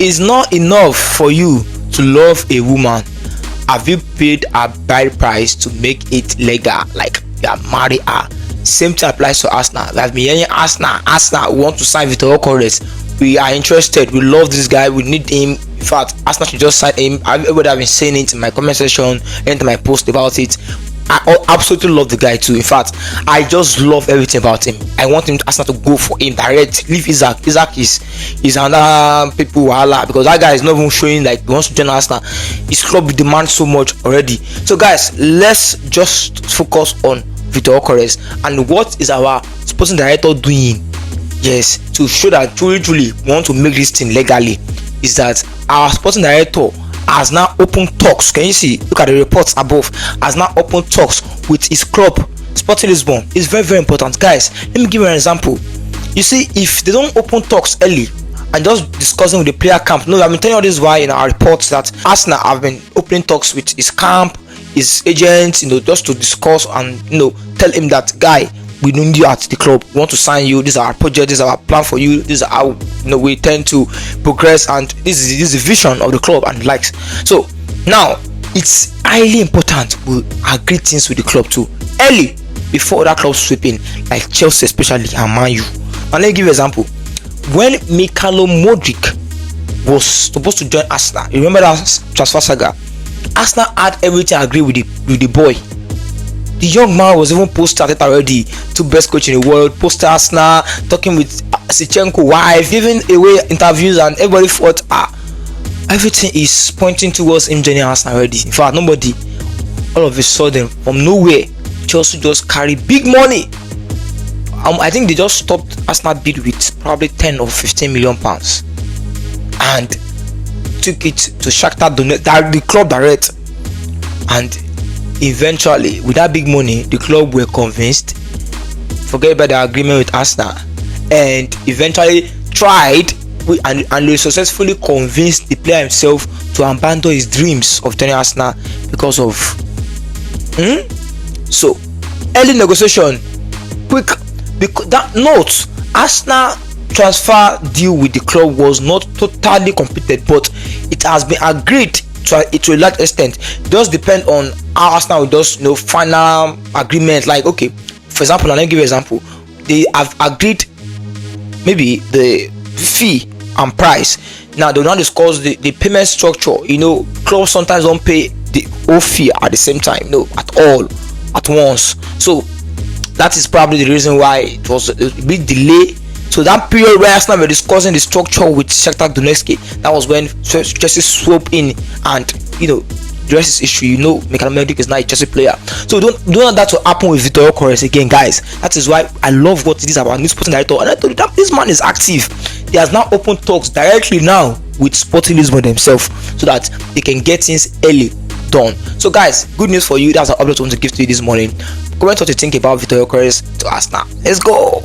it's not enough for you to love a woman. Have you paid a bride price to make it legal? Like you are married her. Same thing applies to Arsenal. We have been hearing Arsenal want to sign Viktor Gyokores. We are interested. We love this guy. We need him. In fact, Arsenal should just sign him. Everybody have been saying it in my comment section and in my post about it. I absolutely love the guy too. In fact, I just love everything about him. I want him to Arsenal to go for him direct. Leave Isaac. Isaac is another people wahala, because that guy is not even showing like he wants to join Arsenal. His club demands so much already. So guys, let's just focus on Viktor Gyokores and what is our sporting director doing. Yes, to show that truly we want to make this thing legally, is that our sporting director has now opened talks. Can you see? Look at the reports above. Has now opened talks with his club, Sporting Lisbon. It's very important, guys. Let me give you an example. You see, if they don't open talks early and just discussing with the player camp, no, I've been telling you this why in our reports that Arsenal have been opening talks with his camp, his agents, just to discuss and tell him that, guy, we need you at the club. We want to sign you. This is our project. This is our plan for you. This is how we tend to progress, and this is the vision of the club and likes. So now it's highly important we agree things with the club too early before other clubs sweeping, like Chelsea especially and Man U. And let me give you an example. When Mikhailo Modric was supposed to join Arsenal, you remember that transfer saga? Arsenal had everything agreed with the boy. The young man was even posted already, two best coach in the world, posted Arsenal, talking with Sichenko wife, giving away interviews, and everybody thought everything is pointing towards him joining Arsenal already. In fact, nobody, all of a sudden, from nowhere, Chelsea just carry big money. I think they just stopped Arsenal bid with probably 10 or 15 million pounds and took it to Shakhtar Donetsk, the club direct. And eventually, with that big money, the club were convinced, forget about the agreement with Arsenal, and eventually tried and they successfully convinced the player himself to abandon his dreams of joining Arsenal because of so early negotiation, quick, because that note, Arsenal transfer deal with the club was not totally completed, but it has been agreed to a large extent. It does depend on how Arsenal does final agreement. Like, okay, for example, let me give you an example. They have agreed maybe the fee and price. Now they will not discuss the payment structure. Clubs sometimes don't pay the whole fee at the same time, at all, at once. So that is probably the reason why it was a big delay. So that period where Arsenal were discussing the structure with Shakhtar Donetsk, that was when Chelsea swooped in, and the rest is issue. Mikhailo Modric is not a Chelsea player. So don't want that to happen with Viktor Gyokores again, guys. That is why I love what it is about new sporting director. And I told you that this man is active. He has now opened talks directly now with Sporting Lisbon themselves, so that they can get things early done. So guys, good news for you. That's an update I want to give to you this morning. Comment what you think about Viktor Gyokores to Arsenal. Let's go.